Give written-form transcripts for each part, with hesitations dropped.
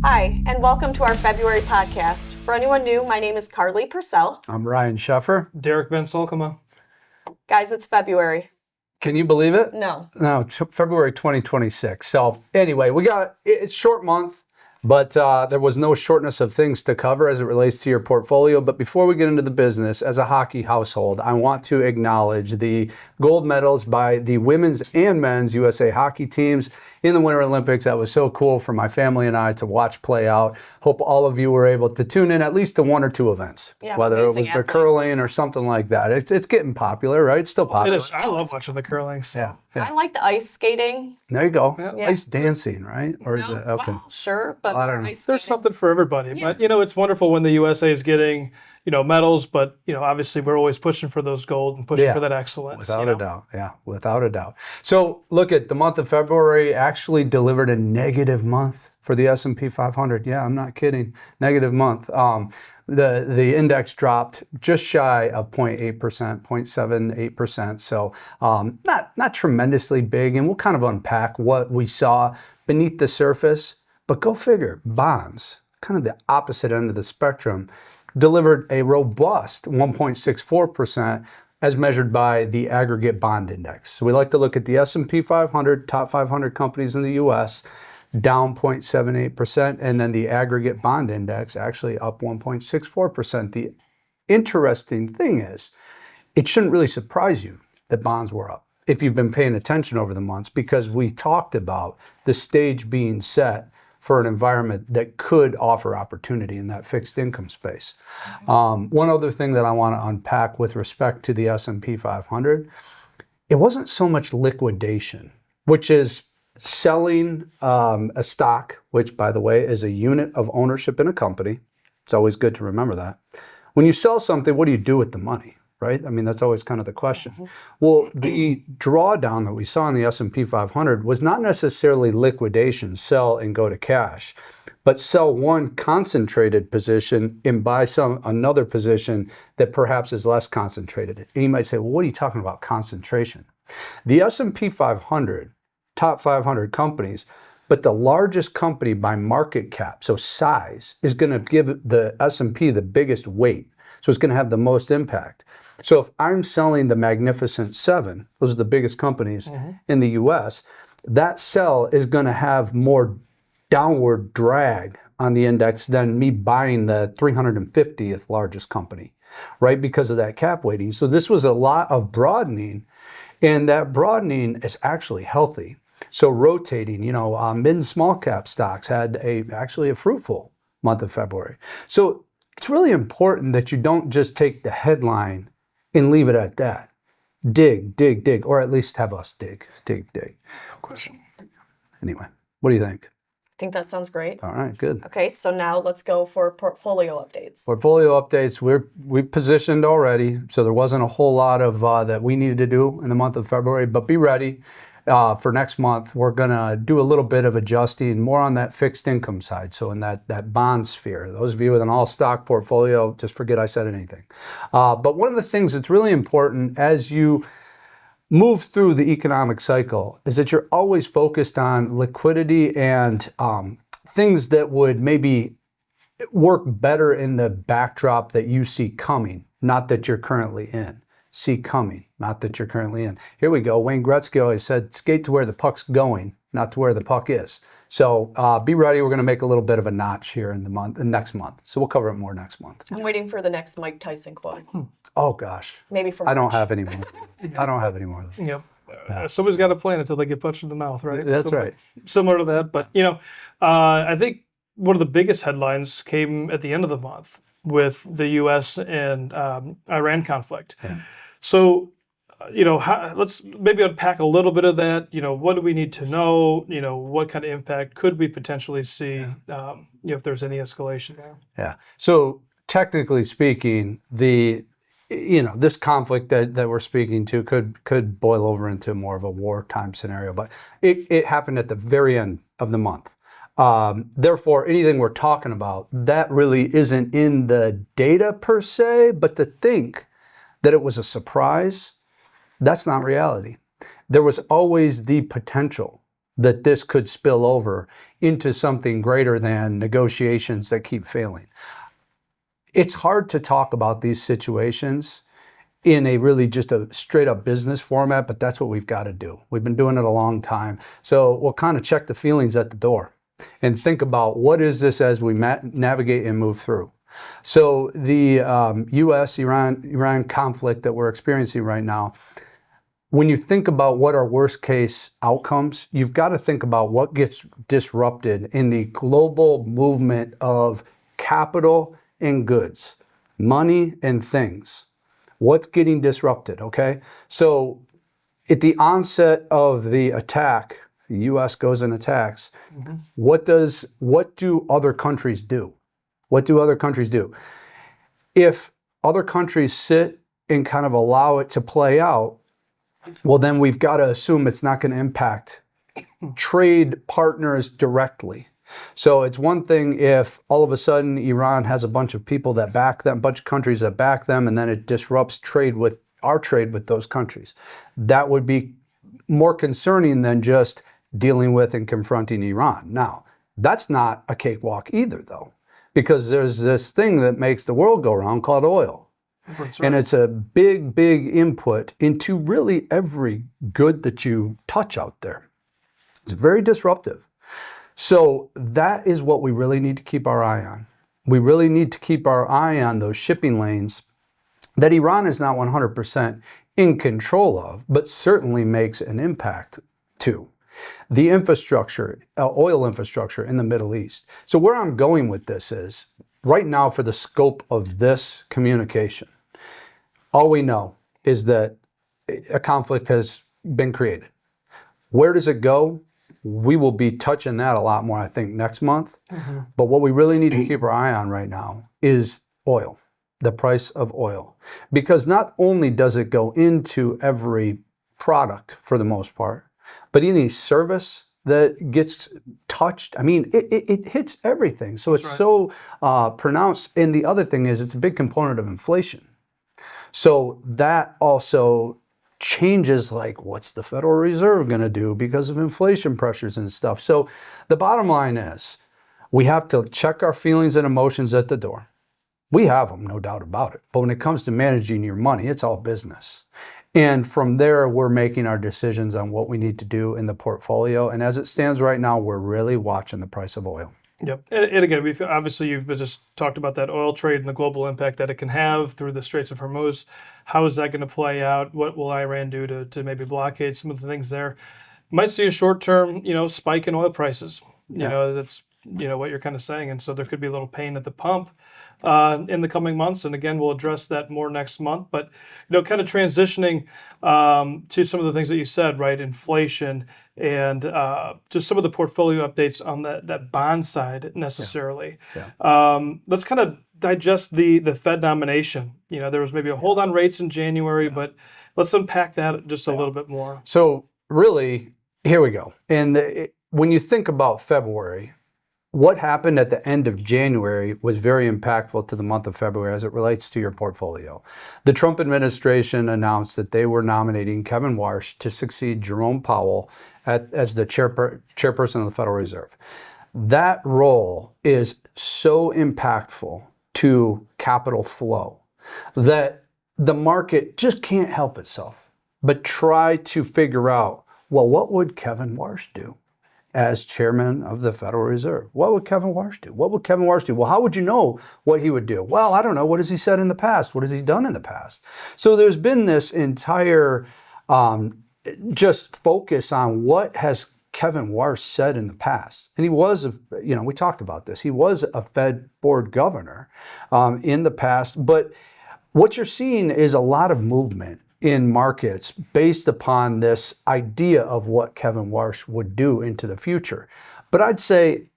Hi, and welcome to our February podcast. For anyone new, my name is Carly Purcell. I'm Ryan Sheffer. Derek Van Solkema. Guys, it's February. Can you believe it? No. No, February 2026. So anyway, it's short month, but there was no shortness of things to cover as it relates to your portfolio. But before we get into the business, as a hockey household, I want to acknowledge the gold medals by the women's and men's USA hockey teams in the Winter Olympics. That was so cool for my family and I to watch play out. Hope all of you were able to tune in at least to one or two events, whether it was the curling or something like that. It's getting popular, right? It's still popular. It is. I love watching the curling. So. Yeah. I like the ice skating. There you go. Yeah. Ice dancing, right? Or is it okay? Well, sure, but I don't know. ice skating. There's something for everybody. Yeah. But, it's wonderful when the USA is getting, medals. But, obviously we're always pushing for those gold and pushing for that excellence. Without a doubt. Yeah, without a doubt. So look at the month of February actually delivered a negative month for the S&P 500. Yeah, I'm not kidding. Negative month. The index dropped just shy of 0.8%, 0.78%. So not tremendously big. And we'll kind of unpack what we saw beneath the surface. But go figure, bonds, kind of the opposite end of the spectrum, delivered a robust 1.64% as measured by the aggregate bond index. So we like to look at the S&P 500, top 500 companies in the U.S., down 0.78%, and then the aggregate bond index actually up 1.64%. The interesting thing is, it shouldn't really surprise you that bonds were up if you've been paying attention over the months, because we talked about the stage being set for an environment that could offer opportunity in that fixed income space. One other thing that I want to unpack with respect to the S&P 500, it wasn't so much liquidation, which is selling a stock, which, by the way, is a unit of ownership in a company. It's always good to remember that. When you sell something, what do you do with the money, right? I mean, that's always kind of the question. Well, the drawdown that we saw in the S&P 500 was not necessarily liquidation, sell and go to cash, but sell one concentrated position and buy another position that perhaps is less concentrated. And you might say, well, what are you talking about concentration? The S&P 500, top 500 companies, but the largest company by market cap, so size, is going to give the S&P the biggest weight. So it's going to have the most impact. So if I'm selling the Magnificent Seven, those are the biggest companies in the U.S., that sell is going to have more downward drag on the index than me buying the 350th largest company, right? Because of that cap weighting. So this was a lot of broadening, and that broadening is actually healthy. So rotating, mid and small cap stocks had actually a fruitful month of February. So it's really important that you don't just take the headline and leave it at that. Dig, dig, dig, or at least have us dig. Question. Anyway, what do you think? I think that sounds great. All right, good. Okay, so now let's go for portfolio updates. Portfolio updates, we've positioned already, so there wasn't a whole lot of that we needed to do in the month of February, but be ready. For next month, we're going to do a little bit of adjusting more on that fixed income side. So in that bond sphere, those of you with an all stock portfolio, just forget I said anything. But one of the things that's really important as you move through the economic cycle is that you're always focused on liquidity and things that would maybe work better in the backdrop that you see coming, not that you're currently in. See coming, not that you're currently in. Here we go. Wayne Gretzky always said, skate to where the puck's going, not to where the puck is. So be ready. We're going to make a little bit of a notch here in the next month. So we'll cover it more next month. I'm waiting for the next Mike Tyson quote. Oh, gosh. Maybe for I don't have any more. I don't have any more. Yep. Somebody's got a plan until they get punched in the mouth, right? That's right. Similar to that. But, I think one of the biggest headlines came at the end of the month with the U.S. and Iran conflict. Yeah. So, let's maybe unpack a little bit of that. What do we need to know? What kind of impact could we potentially see, if there's any escalation there? Yeah. So technically speaking, this conflict that we're speaking to could boil over into more of a wartime scenario, but it happened at the very end of the month. Therefore, anything we're talking about, that really isn't in the data per se, but to think that it was a surprise, that's not reality. There was always the potential that this could spill over into something greater than negotiations that keep failing. It's hard to talk about these situations in a really just a straight up business format, but that's what we've got to do. We've been doing it a long time. So we'll kind of check the feelings at the door and think about what is this as we navigate and move through. So the U.S.-Iran conflict that we're experiencing right now, when you think about what are worst case outcomes, you've got to think about what gets disrupted in the global movement of capital and goods, money and things. What's getting disrupted, okay? So at the onset of the attack, the U.S. goes and attacks. What do other countries do? What do other countries do? If other countries sit and kind of allow it to play out, well, then we've got to assume it's not going to impact trade partners directly. So it's one thing if all of a sudden Iran has a bunch of people that back them, a bunch of countries that back them, and then it disrupts our trade with those countries. That would be more concerning than just dealing with and confronting Iran. Now, that's not a cakewalk either, though, because there's this thing that makes the world go round called oil. That's right. And it's a big, big input into really every good that you touch out there. It's very disruptive. So that is what we really need to keep our eye on. We really need to keep our eye on those shipping lanes that Iran is not 100% in control of, but certainly makes an impact to. The infrastructure, oil infrastructure in the Middle East. So where I'm going with this is, right now for the scope of this communication, all we know is that a conflict has been created. Where does it go? We will be touching that a lot more, I think, next month. But what we really need to keep our eye on right now is oil, the price of oil. Because not only does it go into every product for the most part, but any service that gets touched, I mean, it hits everything. So it's so pronounced. And the other thing is it's a big component of inflation. So that also changes, like, what's the Federal Reserve going to do because of inflation pressures and stuff. So the bottom line is we have to check our feelings and emotions at the door. We have them, no doubt about it. But when it comes to managing your money, it's all business. And from there, we're making our decisions on what we need to do in the portfolio. And as it stands right now, we're really watching the price of oil. Yep. And again, you've just talked about that oil trade and the global impact that it can have through the Straits of Hormuz. How is that going to play out? What will Iran do to maybe blockade some of the things there? Might see a short-term, spike in oil prices. That's, what you're kind of saying. And so there could be a little pain at the pump in the coming months. And again, we'll address that more next month. But, kind of transitioning to some of the things that you said, right? Inflation and just some of the portfolio updates on that bond side necessarily. Let's kind of digest the Fed nomination. There was maybe a hold on rates in January, but let's unpack that just a little bit more. So really, here we go. And when you think about February, what happened at the end of January was very impactful to the month of February as it relates to your portfolio. The Trump administration announced that they were nominating Kevin Warsh to succeed Jerome Powell as the chairperson of the Federal Reserve. That role is so impactful to capital flow that the market just can't help itself but try to figure out, well, what would Kevin Warsh do as chairman of the Federal Reserve? What would Kevin Warsh do? What would Kevin Warsh do? Well, how would you know what he would do? Well, I don't know. What has he said in the past? What has he done in the past? So there's been this entire just focus on what has Kevin Warsh said in the past. And he was, we talked about this. He was a Fed board governor in the past. But what you're seeing is a lot of movement in markets based upon this idea of what Kevin Warsh would do into the future. But I'd say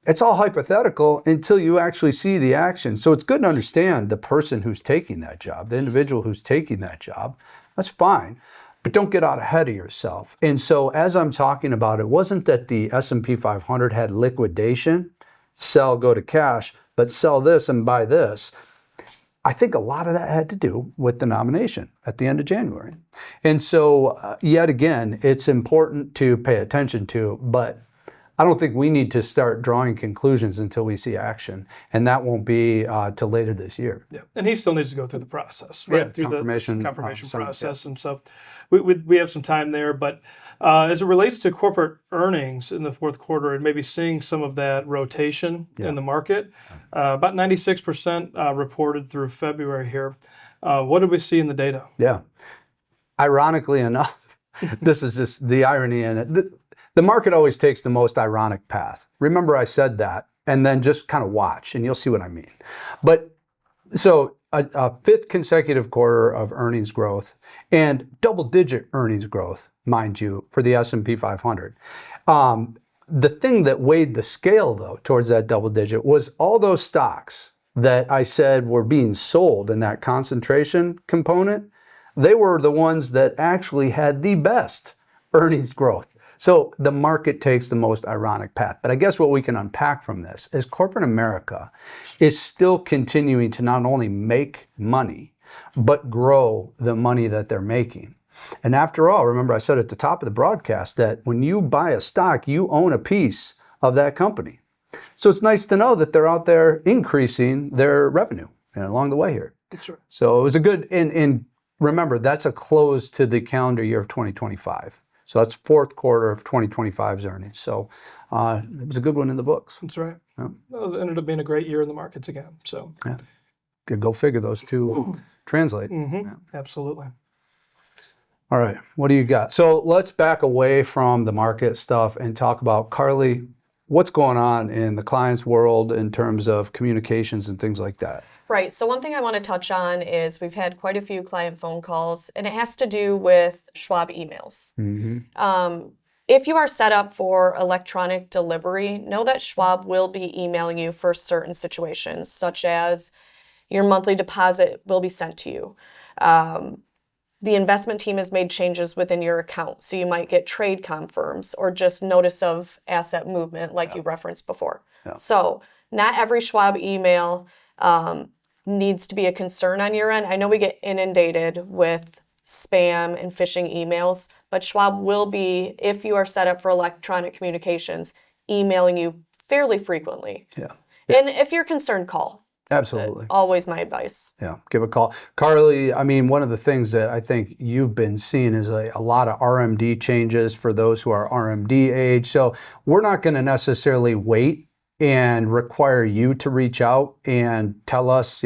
it's all hypothetical until you actually see the action. So it's good to understand the person who's taking that job, the individual who's taking that job. That's fine. But don't get out ahead of yourself. And so as I'm talking about, it wasn't that the S&P 500 had liquidation, sell, go to cash, but sell this and buy this. I think a lot of that had to do with the nomination at the end of January. And so, yet again, it's important to pay attention to, but I don't think we need to start drawing conclusions until we see action, and that won't be till later this year. Yeah, and he still needs to go through the process, right? Yeah, Through confirmation, the confirmation Senate, process, and so we have some time there. But as it relates to corporate earnings in the fourth quarter, and maybe seeing some of that rotation in the market, about 96% reported through February here. What did we see in the data? Yeah. Ironically enough, this is just the irony in it. The market always takes the most ironic path. Remember I said that, and then just kind of watch, and you'll see what I mean. But so a fifth consecutive quarter of earnings growth and double-digit earnings growth, mind you, for the S&P 500. The thing that weighed the scale, though, towards that double-digit was all those stocks that I said were being sold in that concentration component. They were the ones that actually had the best earnings growth. So the market takes the most ironic path. But I guess what we can unpack from this is corporate America is still continuing to not only make money, but grow the money that they're making. And after all, remember I said at the top of the broadcast that when you buy a stock, you own a piece of that company. So it's nice to know that they're out there increasing their revenue along the way here. That's right. So it was a good, and remember, that's a close to the calendar year of 2025. So that's fourth quarter of 2025's earnings. So it was a good one in the books. That's right. Yeah. Well, it ended up being a great year in the markets again. So Yeah. Good, go figure those two translate. absolutely. All right, what do you got? So let's back away from the market stuff and talk about, Carly, what's going on in the client's world in terms of communications and things like that? Right. So one thing I want to touch on is we've had quite a few client phone calls, and it has to do with Schwab emails. If you are set up for electronic delivery, know that Schwab will be emailing you for certain situations, such as your monthly deposit will be sent to you. The investment team has made changes within your account, so you might get trade confirms or just notice of asset movement like you referenced before. So not every Schwab email needs to be a concern on your end. I know we get inundated with spam and phishing emails, but Schwab will be, if you are set up for electronic communications, emailing you fairly frequently. And if you're concerned, call. Absolutely. Always my advice. Yeah, give a call. Carly, I mean, one of the things that I think you've been seeing is a lot of RMD changes for those who are RMD age. So we're not going to necessarily wait and require you to reach out and tell us,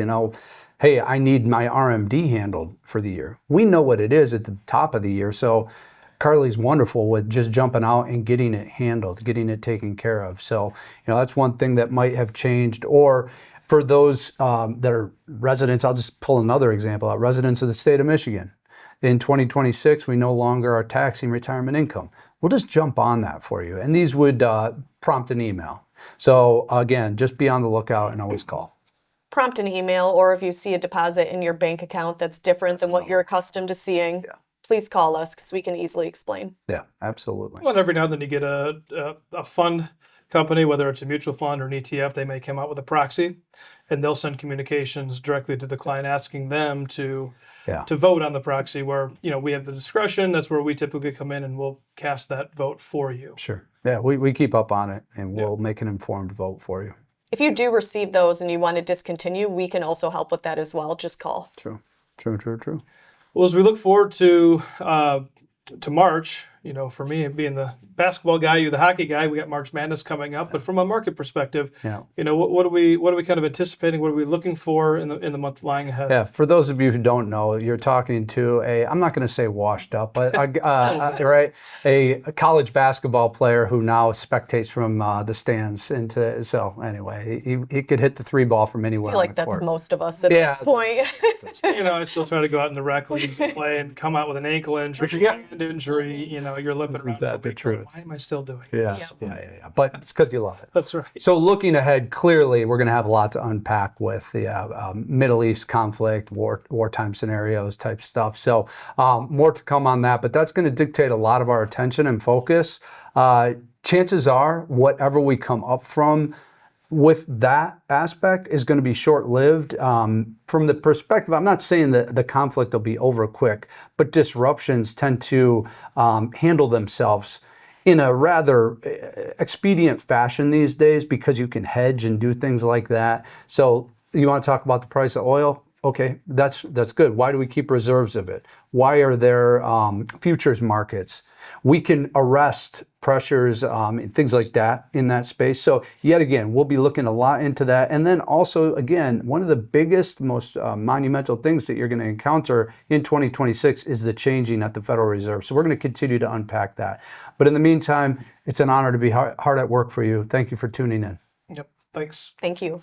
hey, I need my RMD handled for the year. We know what it is at the top of the year. So Carly's wonderful with just jumping out and getting it handled, getting it taken care of. So, that's one thing that might have changed. Or for those that are residents, I'll just pull another example out, residents of the state of Michigan. In 2026, we no longer are taxing retirement income. We'll just jump on that for you. And these would prompt an email. So again, just be on the lookout and always call. Prompt an email, or if you see a deposit in your bank account that's different than what you're accustomed to seeing, please call us because we can easily explain. Yeah, absolutely. Well, every now and then you get a fund company, whether it's a mutual fund or an ETF, they may come out with a proxy, and they'll send communications directly to the client asking them to vote on the proxy, where we have the discretion. That's where we typically come in and we'll cast that vote for you. Sure. Yeah, we keep up on it, and we'll make an informed vote for you. If you do receive those and you want to discontinue, we can also help with that as well. Just call. True. Well, as we look forward to March, for me being the basketball guy, you the hockey guy, we got March Madness coming up. But from a market perspective, what are we kind of anticipating? What are we looking for in the month lying ahead? Yeah, for those of you who don't know, you're talking to I'm not going to say washed up, but a college basketball player who now spectates from the stands. So anyway, he could hit the three ball from anywhere. I feel like that's court. Most of us at this point. I still try to go out in the rec leagues and play and come out with an ankle injury, hand injury. You're limping around. That be true. Why am I still doing Yeah. this? Yeah. But it's because you love it. That's right. So looking ahead, clearly we're going to have a lot to unpack with the Middle East conflict, wartime scenarios type stuff. So more to come on that, but that's going to dictate a lot of our attention and focus. Chances are, whatever we come up from, with that aspect is going to be short-lived. From the perspective, I'm not saying that the conflict will be over quick, but disruptions tend to handle themselves in a rather expedient fashion these days because you can hedge and do things like that. So you want to talk about the price of oil? Okay, that's good. Why do we keep reserves of it? Why are there futures markets? We can arrest pressures and things like that in that space. So yet again, we'll be looking a lot into that. And then also, again, one of the biggest, most monumental things that you're going to encounter in 2026 is the changing at the Federal Reserve. So we're going to continue to unpack that. But in the meantime, it's an honor to be hard at work for you. Thank you for tuning in. Yep. Thanks. Thank you.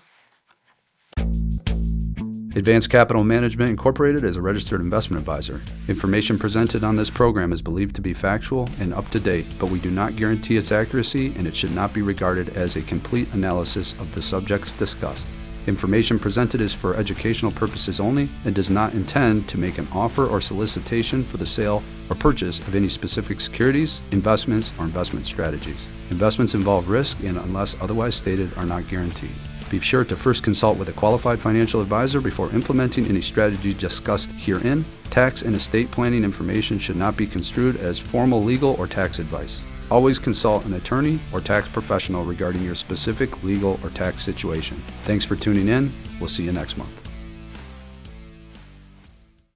Advanced Capital Management Incorporated is a registered investment advisor. Information presented on this program is believed to be factual and up to date, but we do not guarantee its accuracy, and it should not be regarded as a complete analysis of the subjects discussed. Information presented is for educational purposes only and does not intend to make an offer or solicitation for the sale or purchase of any specific securities, investments, or investment strategies. Investments involve risk and, unless otherwise stated, are not guaranteed. Be sure to first consult with a qualified financial advisor before implementing any strategy discussed herein. Tax and estate planning information should not be construed as formal legal or tax advice. Always consult an attorney or tax professional regarding your specific legal or tax situation. Thanks for tuning in. We'll see you next month.